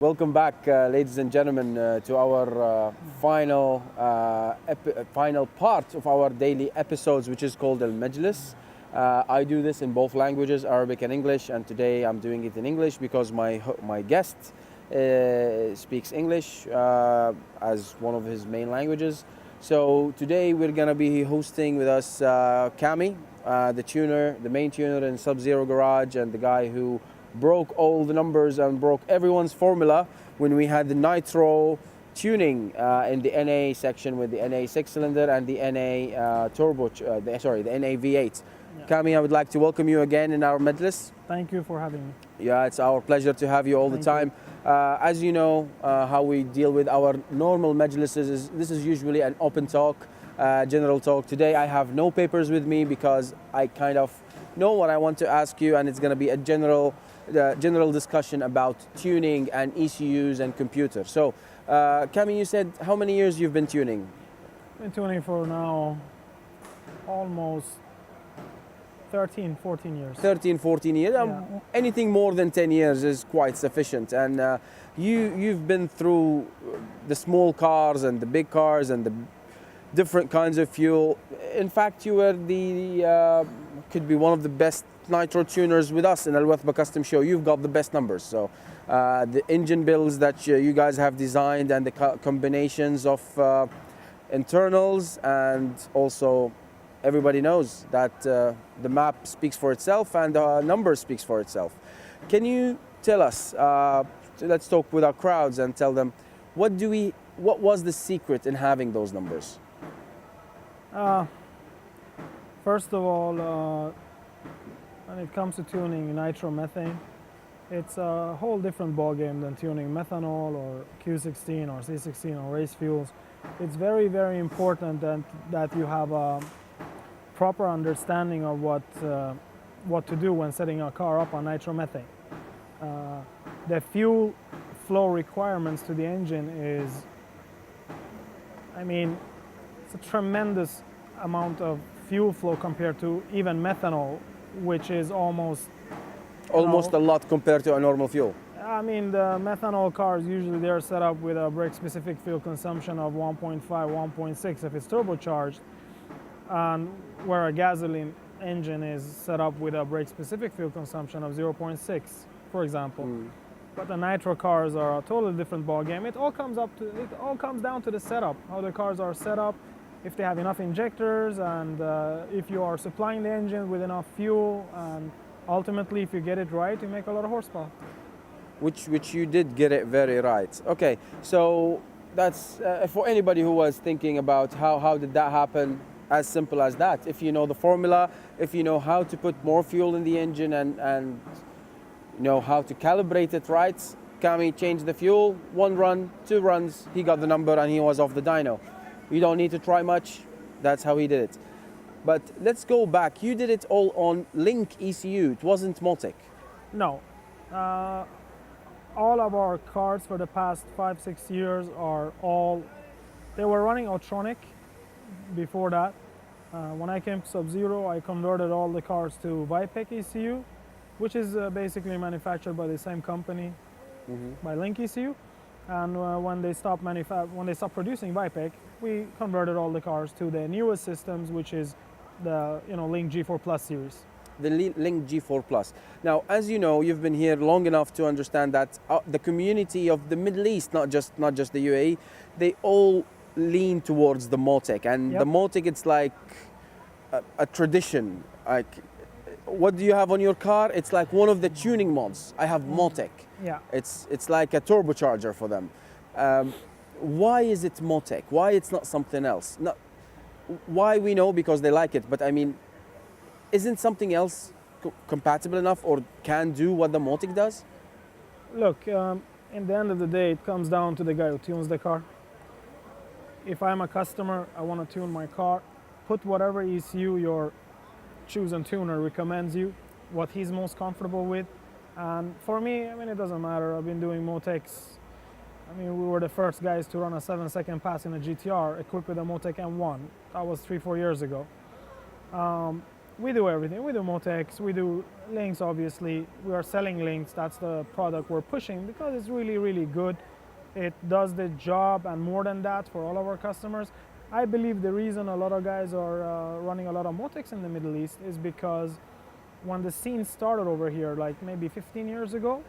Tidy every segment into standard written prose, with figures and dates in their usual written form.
Welcome back, ladies and gentlemen, to our final part of our daily episodes, which is called Mejlis. I do this in both languages, Arabic and English, and today I'm doing it in English because my guest speaks English as one of his main languages. So today we're gonna be hosting with us Kami, the main tuner in Subzero Garage, and the guy who broke all the numbers and broke everyone's formula when we had the nitro tuning in the NA section with the NA 6-cylinder and the NA the NA V8. Yeah. Kami, I would like to welcome you again in our Majlis. Thank you for having me. Yeah, it's our pleasure to have you all the time. As you know, how we deal with our normal Majlises is this is usually an open talk, general talk. Today I have no papers with me because I kind of know what I want to ask you, and it's going to be a general discussion about tuning and ECUs and computers. So, Kami, you said how many years you've been tuning? Been tuning for now almost 13, 14 years. 13, 14 years. Yeah. Anything more than 10 years is quite sufficient. And you've been through the small cars and the big cars and the different kinds of fuel. In fact, you were could be one of the best nitro tuners with us in Wathba Custom Show. You've got the best numbers. So the engine builds that you guys have designed and the combinations of internals, and also everybody knows that the map speaks for itself and the number speaks for itself. Can you tell us, let's talk with our crowds and tell them, what was the secret in having those numbers? First of all, when it comes to tuning nitromethane, it's a whole different ballgame than tuning methanol or Q16 or C16 or race fuels. It's very, very important that you have a proper understanding of what to do when setting a car up on nitromethane. The fuel flow requirements to the engine is, it's a tremendous amount of fuel flow compared to even methanol, which is almost a lot compared to a normal fuel. The methanol cars usually they're set up with a brake specific fuel consumption of 1.5, 1.6 if it's turbocharged, and where a gasoline engine is set up with a brake specific fuel consumption of 0.6, for example. But the nitro cars are a totally different ballgame. It all comes down to the setup, how the cars are set up, if they have enough injectors, and if you are supplying the engine with enough fuel, and ultimately if you get it right, you make a lot of horsepower. Which you did get it very right. Okay, so that's for anybody who was thinking about how did that happen, as simple as that. If you know the formula, if you know how to put more fuel in the engine and you know how to calibrate it right, Kami changed the fuel, 1 run, 2 runs, he got the number and he was off the dyno. You don't need to try much. That's how he did it. But let's go back. You did it all on Link ECU. It wasn't Motec. No. All of our cars for the past 5-6 years they were running Autronic before that. When I came to Subzero, I converted all the cars to Vipec ECU, which is basically manufactured by the same company, by Link ECU. And when they stopped producing Vipec, we converted all the cars to the newest systems, which is the Link G4 Plus series. The Link G4 Plus. Now, as you know, you've been here long enough to understand that the community of the Middle East, not just the UAE, they all lean towards the Motec, and the Motec, it's like a tradition. Like, what do you have on your car? It's like one of the tuning mods. I have Motec. Yeah. It's like a turbocharger for them. Why is it Motec? Why it's not something else? Why we know because they like it, but isn't something else compatible enough or can do what the Motec does? Look, in the end of the day, it comes down to the guy who tunes the car. If I'm a customer, I want to tune my car, put whatever ECU your chosen tuner recommends you, what he's most comfortable with. And for me, it doesn't matter. I've been doing Motecs. We were the first guys to run a 7-second pass in a GTR equipped with a Motec M1. That was 3-4 years ago. We do everything. We do Motex, we do links, obviously. We are selling links. That's the product we're pushing because it's really, really good. It does the job and more than that for all of our customers. I believe the reason a lot of guys are running a lot of Motex in the Middle East is because when the scene started over here, like maybe 15 years ago,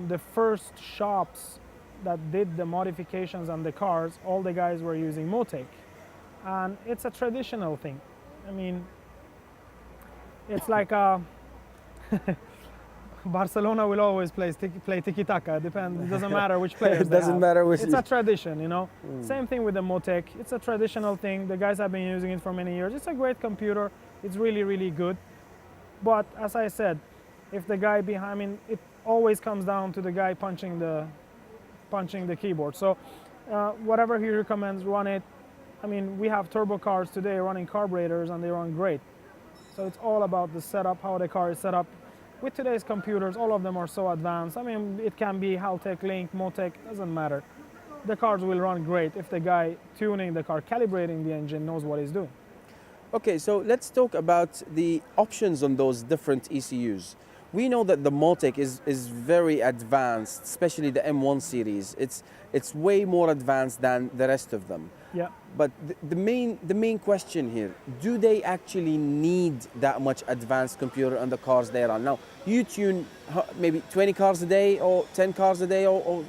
the first shops that did the modifications on the cars, all the guys were using Motec. And it's a traditional thing. I mean, it's like Barcelona will always play tiki-taka. It doesn't matter which players It doesn't matter which. It's a tradition, you know. Same thing with the Motec. It's a traditional thing. The guys have been using it for many years. It's a great computer. It's really, really good. But as I said, if the guy behind, I mean, it always comes down to the guy punching the keyboard. So whatever he recommends, run it. I mean, we have turbo cars today running carburetors and they run great. So it's all about the setup, how the car is set up. With today's computers, all of them are so advanced. I mean, it can be Haltech, Link, Motec, doesn't matter. The cars will run great if the guy tuning the car, calibrating the engine, knows what he's doing. Okay, so let's talk about the options on those different ECUs. We know that the Motec is very advanced, especially the M1 series. It's way more advanced than the rest of them. Yeah. But the main question here, do they actually need that much advanced computer on the cars they run? Now, you tune maybe 20 cars a day or 10 cars a day or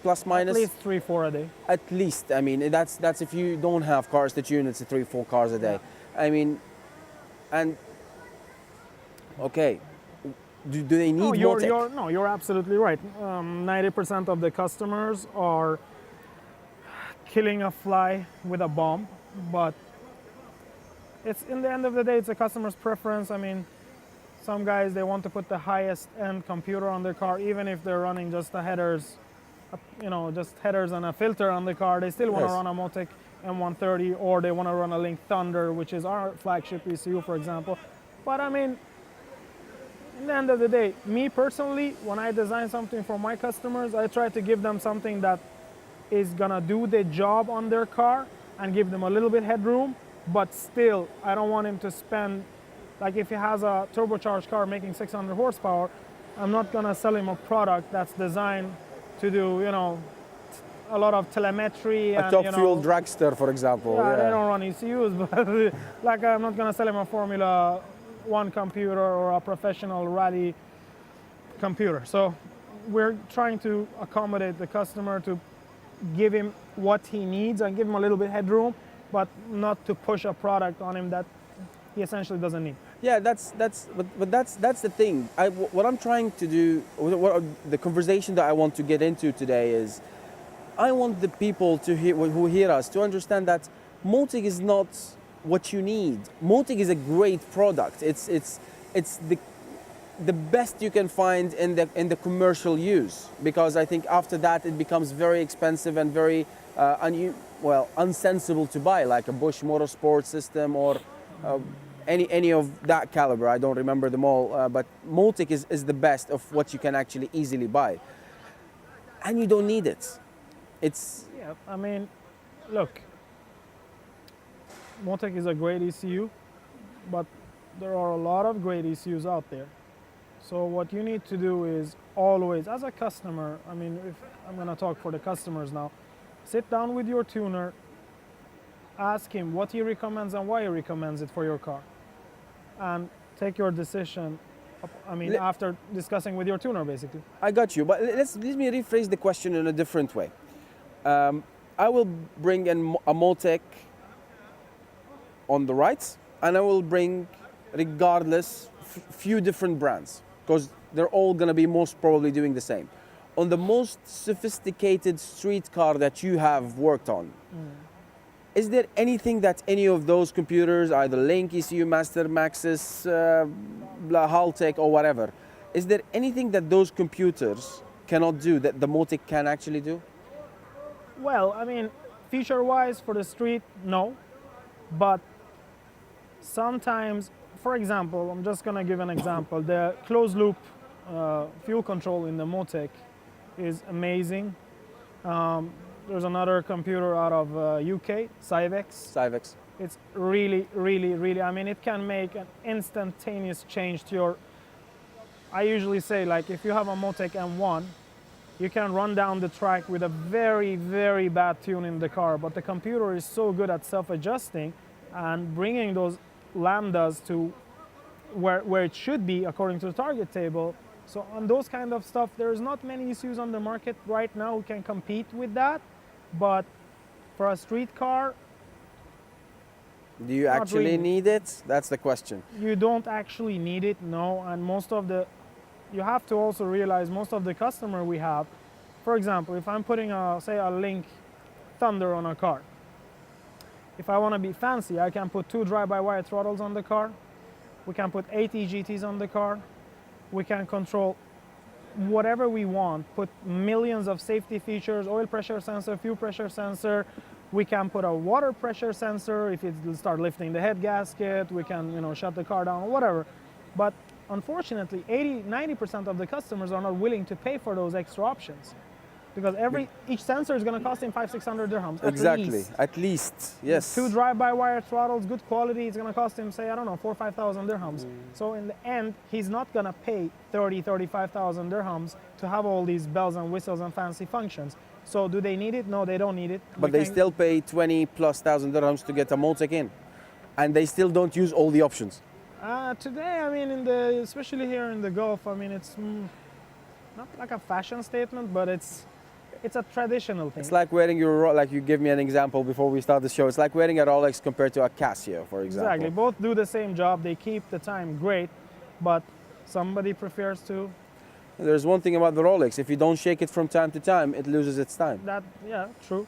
plus minus? At least 3-4 a day. At least, I mean, that's if you don't have cars to tune, it's 3-4 cars a day. Yeah. I mean, and okay, do they need Motec? No, you're absolutely right. 90% of the customers are killing a fly with a bomb, but it's in the end of the day, it's a customer's preference. I mean, some guys, they want to put the highest end computer on their car, even if they're running just the headers, you know, just headers and a filter on the car. They still want to run a Motec M130, or they want to run a Link Thunder, which is our flagship ECU, for example. But I mean, in the end of the day, me personally, when I design something for my customers, I try to give them something that is gonna do the job on their car and give them a little bit headroom, but still, I don't want him to spend, like if he has a turbocharged car making 600 horsepower, I'm not gonna sell him a product that's designed to do, you know, a lot of telemetry. A top fuel dragster, for example. Yeah, they don't run ECUs, but like I'm not gonna sell him a Formula 1 computer or a professional rally computer. So we're trying to accommodate the customer to give him what he needs and give him a little bit headroom, but not to push a product on him that he essentially doesn't need. Yeah, that's the thing. What I'm trying to do, the conversation that I want to get into today is, I want the people who hear us to understand that Motec is not what you need. Motec is a great product. It's the best you can find in the commercial use, because I think after that it becomes very expensive and very unsensible to buy, like a Bosch Motorsport system or any of that caliber. I don't remember them all, but Motec is the best of what you can actually easily buy, and you don't need it. Yeah, I mean, look, Motec is a great ECU, but there are a lot of great ECUs out there. So what you need to do is always, as a customer, I mean, if I'm gonna talk for the customers now, sit down with your tuner, ask him what he recommends and why he recommends it for your car, and take your decision, I mean, after discussing with your tuner, basically. I got you, but let me rephrase the question in a different way. I will bring a Motec on the right, and I will bring, regardless, few different brands, because they're all going to be most probably doing the same. On the most sophisticated street car that you have worked on, is there anything that any of those computers, either Link, ECU Master, Maxis, Haltech, or whatever, is there anything that those computers cannot do that the Motec can actually do? Well, I mean, feature-wise for the street, no. But sometimes, for example, I'm just going to give an example. The closed-loop fuel control in the Motec is amazing. There's another computer out of UK, Cyvex. It's really, really, really, I mean, it can make an instantaneous change to your, I usually say, like, if you have a Motec M1, you can run down the track with a very, very bad tune in the car, but the computer is so good at self-adjusting and bringing those lambdas to where it should be according to the target table. So on those kind of stuff, there's not many ECUs on the market right now who can compete with that, but for a street car, Do you not actually really. need it? That's the question. You don't actually need it, no, and most of the, you have to also realize most of the customer we have, for example, if I'm putting a, say a Link Thunder on a car, if I want to be fancy, I can put 2 drive-by-wire throttles on the car, we can put 8 EGTs on the car, we can control whatever we want, put millions of safety features, oil pressure sensor, fuel pressure sensor, we can put a water pressure sensor if it will start lifting the head gasket, we can, you know, shut the car down or whatever. But unfortunately, 90% of the customers are not willing to pay for those extra options. Because each sensor is going to cost him 500-600 dirhams. Exactly, at least, yes. 2 drive-by-wire throttles, good quality, it's going to cost him, say, I don't know, 4,000 or 5,000 dirhams. So in the end, he's not going to pay 35,000 dirhams to have all these bells and whistles and fancy functions. So do they need it? No, they don't need it. But they still pay 20,000+ dirhams to get a Motec in. And they still don't use all the options. Today, I mean, especially here in the Gulf, I mean, it's not like a fashion statement, but it's a traditional thing. It's like wearing like you give me an example before we start the show. It's like wearing a Rolex compared to a Casio, for example. Exactly. Both do the same job. They keep the time great, but somebody prefers to. There's one thing about the Rolex. If you don't shake it from time to time, it loses its time. Yeah, true.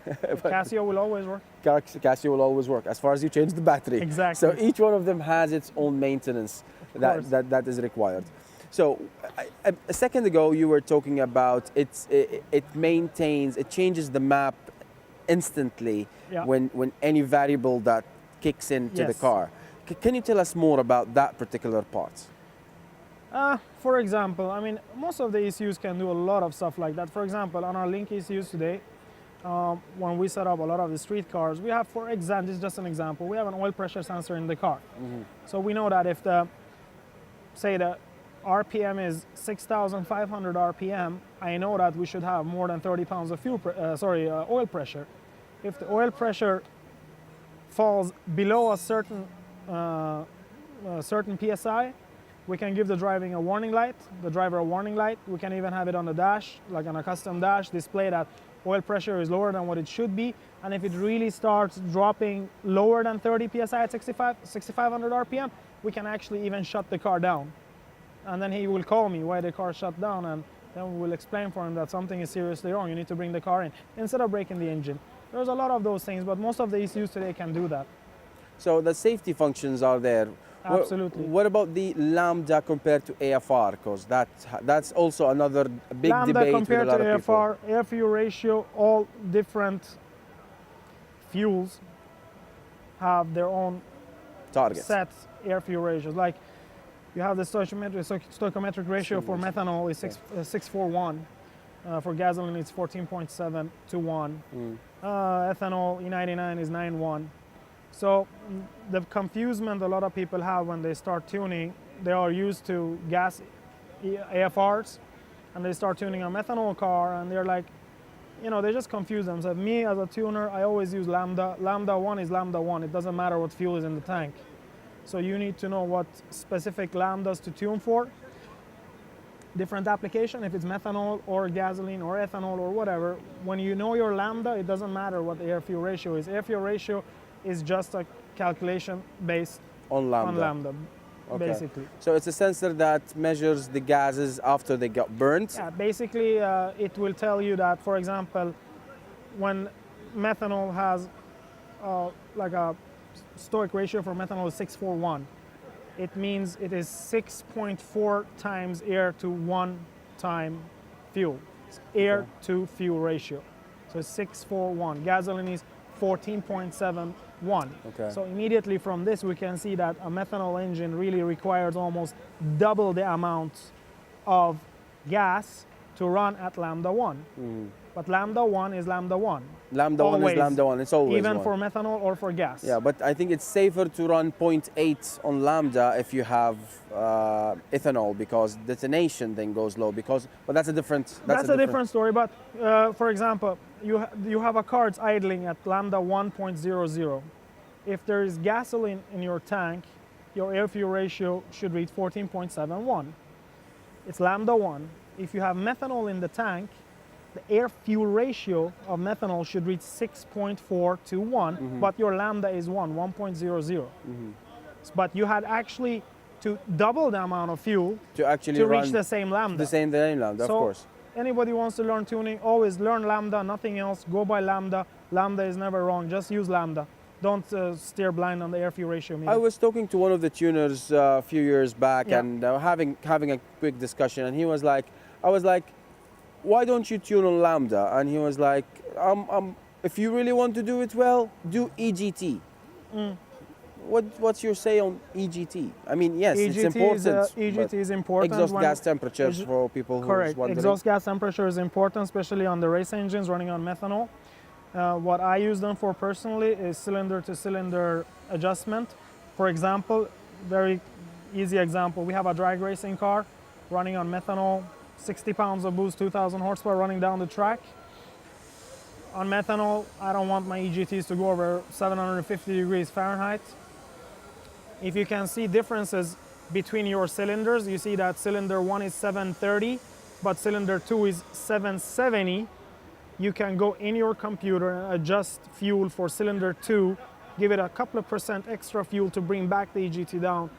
Casio will always work. Casio will always work as far as you change the battery. Exactly. So each one of them has its own maintenance that is required. So a second ago you were talking about it changes the map instantly when any variable that kicks into the car. Can you tell us more about that particular part? For example, I mean, most of the ECUs can do a lot of stuff like that. For example, on our Link ECUs today, when we set up a lot of the street cars, we have, for example, this is just an example, we have an oil pressure sensor in the car. So we know that if the RPM is 6,500 RPM, I know that we should have more than 30 pounds of oil pressure. If the oil pressure falls below a certain PSI, we can give the driver a warning light. We can even have it on the dash, like on a custom dash, display that oil pressure is lower than what it should be. And if it really starts dropping lower than 30 PSI at 6,500 RPM, we can actually even shut the car down. And then he will call me why the car shut down, and then we will explain for him that something is seriously wrong. You need to bring the car in instead of breaking the engine. There's a lot of those things, but most of the ECUs today can do that. So the safety functions are there. Absolutely. What about the Lambda compared to AFR? Because that's also another big Lambda debate compared with a lot to of people. AFR, air-fuel ratio, all different fuels have their own Targets. set air-fuel ratios. Like you have the stoichiometric ratio for methanol is 641. For gasoline, it's 14.7 to 1. Ethanol, E99 is 9.1. So the confusement a lot of people have when they start tuning, they are used to gas AFRs, and they start tuning a methanol car, and they're like, you know, they just confuse themselves. Me as a tuner, I always use Lambda. Lambda 1 is Lambda 1. It doesn't matter what fuel is in the tank. So you need to know what specific lambdas to tune for. Different application, if it's methanol or gasoline or ethanol or whatever, when you know your lambda, it doesn't matter what the air-fuel ratio is. Air-fuel ratio is just a calculation based on Lambda. Basically. So it's a sensor that measures the gases after they got burnt? Yeah, basically it will tell you that, for example, when methanol has like a stoic ratio for methanol is 641. It means it is 6.4 times air to 1 time fuel. It's air to fuel ratio. So it's 641. Gasoline is 14.71. So immediately from this we can see that a methanol engine really requires almost double the amount of gas to run at Lambda 1. But lambda 1 is lambda 1. Lambda 1 is Always. lambda 1. It's always Even 1. for methanol or for gas. Yeah, but I think it's safer to run 0.8 on lambda if you have ethanol, because detonation then goes low. But that's a different. That's a different story. But for example, you have a car it's idling at lambda 1.00. If there is gasoline in your tank, your air-fuel ratio should reach 14.71. It's lambda 1. If you have methanol in the tank, the air-fuel ratio of methanol should reach 6.4 to 1, but your lambda is 1.00. But you had actually to double the amount of fuel to reach the same lambda. The same lambda, so of course. Anybody wants to learn tuning, always learn lambda, nothing else. Go by lambda. Lambda is never wrong. Just use lambda. Don't steer blind on the air-fuel ratio. I was talking to one of the tuners a few years back, Yeah. and having a quick discussion, and he was like, I was like, why don't you tune on lambda? And he was like, if you really want to do it well, do EGT. What's your say on EGT? I mean, yes, EGT it's important. EGT is important. Exhaust gas temperatures for people who are Correct. wondering. Exhaust gas temperature is important, especially on the race engines running on methanol. What I use them for personally is cylinder-to-cylinder adjustment. For example, very easy example, we have a drag racing car running on methanol, 60 pounds of boost, 2,000 horsepower running down the track. On methanol, I don't want my EGTs to go over 750 degrees Fahrenheit. If you can see differences between your cylinders, you see that cylinder 1 is 730, but cylinder 2 is 770. You can go in your computer and adjust fuel for cylinder 2, give it a couple of % extra fuel to bring back the EGT down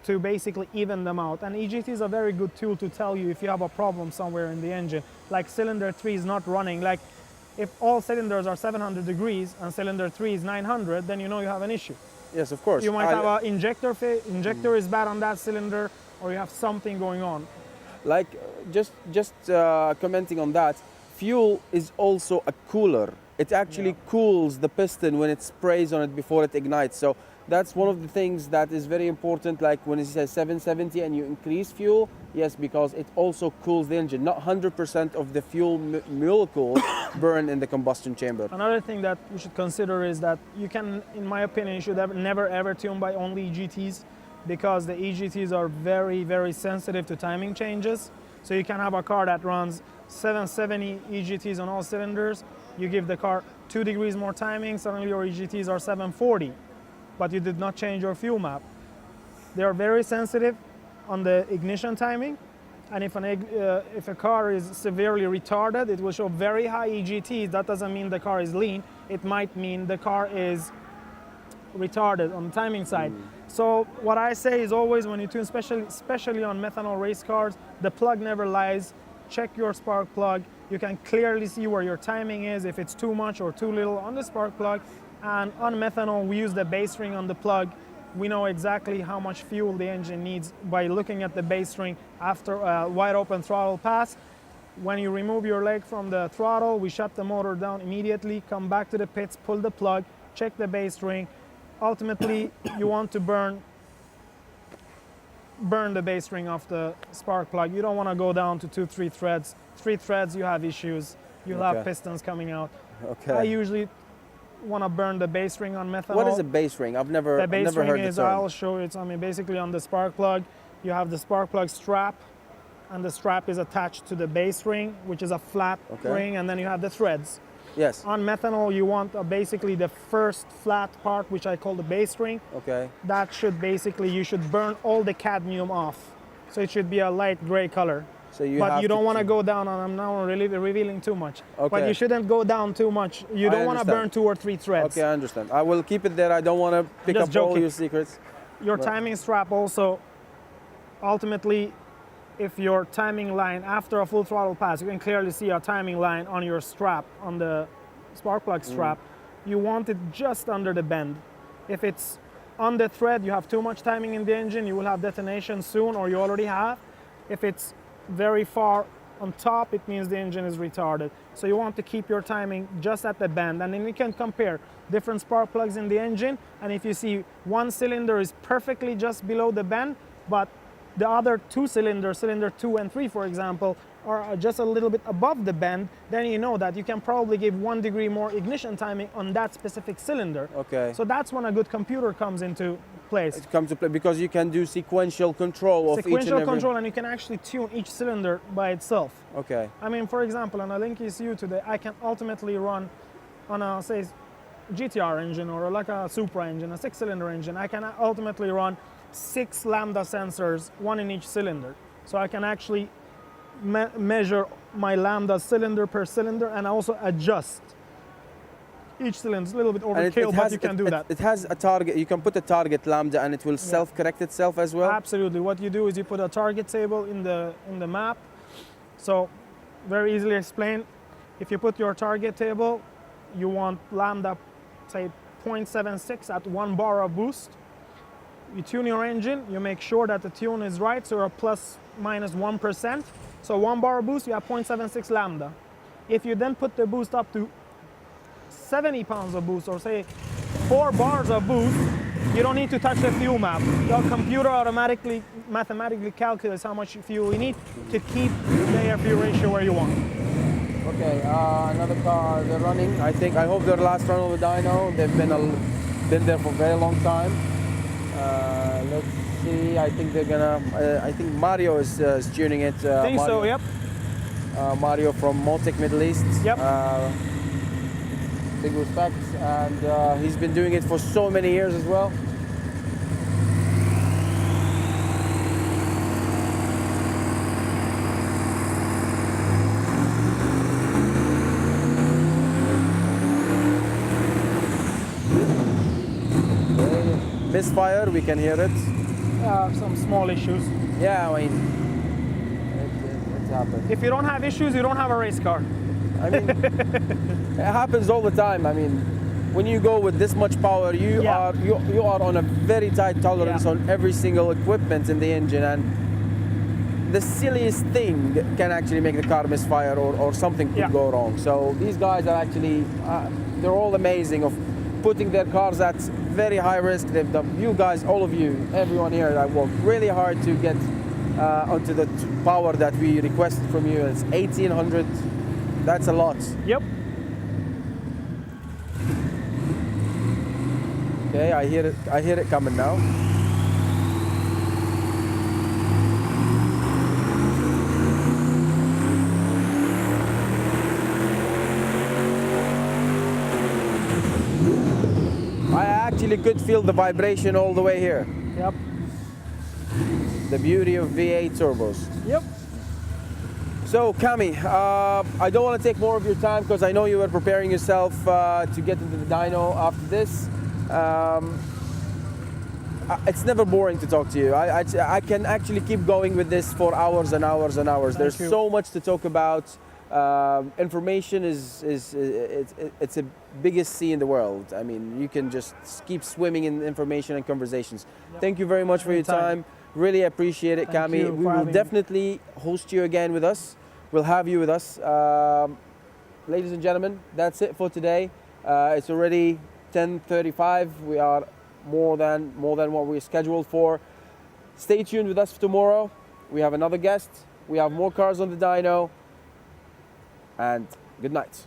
to basically even them out. And EGT is a very good tool to tell you if you have a problem somewhere in the engine. Like cylinder 3 is not running. Like if all cylinders are 700 degrees and cylinder 3 is 900, then you know you have an issue. Yes, of course. You might have an injector is bad on that cylinder, or you have something going on. Like just commenting on that, fuel is also a cooler. It actually cools the piston when it sprays on it before it ignites. So that's one of the things that is very important. Like when it says 770 and you increase fuel, yes, because it also cools the engine. Not 100% of the fuel molecules burn in the combustion chamber. Another thing that you should consider is that you can, in my opinion, you should never ever tune by only EGTs, because the EGTs are very, very sensitive to timing changes. So you can have a car that runs 770 EGTs on all cylinders. You give the car 2 degrees more timing, suddenly your EGTs are 740, but you did not change your fuel map. They are very sensitive on the ignition timing, and if a car is severely retarded, it will show very high EGTs. That doesn't mean the car is lean. It might mean the car is retarded on the timing side. So what I say is always when you tune, especially on methanol race cars, the plug never lies. Check your spark plug. You can clearly see where your timing is, if it's too much or too little on the spark plug. And on methanol, we use the base ring on the plug. We know exactly how much fuel the engine needs by looking at the base ring after a wide open throttle pass. When you remove your leg from the throttle, we shut the motor down immediately, come back to the pits, pull the plug, check the base ring. Ultimately, you want to burn the base ring off the spark plug. You don't want to go down to 2-3 threads. 3 threads, you have issues. You'll have pistons coming out. Okay. I usually want to burn the base ring on methanol. What is a base ring? I've never heard the term. The base ring is, I'll show you. I mean, basically on the spark plug, you have the spark plug strap, and the strap is attached to the base ring, which is a flat ring, and then you have the threads. Yes. On methanol, you want basically the first flat part, which I call the base ring. Okay. That should basically, you should burn all the cadmium off. So it should be a light gray color. So you but you don't want to go down, and I'm now really revealing too much. Okay. But you shouldn't go down too much. You don't want to burn 2 or 3 threads. Okay, I understand. I will keep it there. I don't want to pick up all your secrets. Your timing strap also, ultimately, if your timing line after a full throttle pass, you can clearly see a timing line on your strap, on the spark plug strap. You want it just under the bend. If it's on the thread, you have too much timing in the engine, you will have detonation soon, or you already have. If it's very far on top, it means the engine is retarded. So you want to keep your timing just at the bend, and then you can compare different spark plugs in the engine, and if you see one cylinder is perfectly just below the bend, but the other two cylinders, cylinder 2 and 3, for example, are just a little bit above the bend, then you know that you can probably give 1 degree more ignition timing on that specific cylinder. Okay. So that's when a good computer comes into place. It comes to play because you can do sequential control of each and Sequential every... control, and you can actually tune each cylinder by itself. Okay. I mean, for example, on a Link ECU today, I can ultimately run on a, say, GTR engine or like a Supra engine, a 6-cylinder engine. I can ultimately run 6 lambda sensors, 1 in each cylinder. So I can actually measure my lambda cylinder per cylinder and also adjust each cylinder. It's a little bit overkill, but you can do that. It has a target. You can put a target lambda and it will self-correct itself as well? Absolutely. What you do is you put a target table in the map. So very easily explained, if you put your target table, you want lambda, say 0.76 at 1 bar of boost. You tune your engine, you make sure that the tune is right, so you're plus minus 1%. So 1 bar of boost, you have 0.76 lambda. If you then put the boost up to 70 pounds of boost, or say 4 bars of boost, you don't need to touch the fuel map. Your computer automatically, mathematically calculates how much fuel you need to keep the air-fuel ratio where you want. Okay, another car, they're running. I hope their last run of the dyno. They've been there for a very long time. Let's see, I think they're gonna, I think Mario is tuning it. I think Mario, so, yep. Mario from Multic Middle East. Yep. Big respect, and he's been doing it for so many years as well. Misfire, we can hear it. Some small issues. Yeah, I mean, it happens. If you don't have issues, you don't have a race car. I mean, it happens all the time. I mean, when you go with this much power, you are on a very tight tolerance on every single equipment in the engine, and the silliest thing can actually make the car misfire or something could go wrong. So these guys are actually, they're all amazing of putting their cars at very high risk. They've done, you guys, all of you, everyone here, that worked really hard to get onto the power that we requested from you. It's 1800. That's a lot. Yep. Okay, I hear it coming now. I actually could feel the vibration all the way here. Yep. The beauty of V8 turbos. Yep. So, Kami, I don't want to take more of your time because I know you were preparing yourself to get into the dyno after this. It's never boring to talk to you. I can actually keep going with this for hours and hours and hours. There's so much to talk about. Information it's the biggest sea in the world. I mean, you can just keep swimming in information and conversations. Yep. Thank you very much for your time. Really appreciate it, Kami. We will definitely host you again with us. We'll have you with us. Ladies and gentlemen, that's it for today. It's already 10:35. We are more than what we're scheduled for. Stay tuned with us for tomorrow. We have another guest. We have more cars on the dyno. And good night.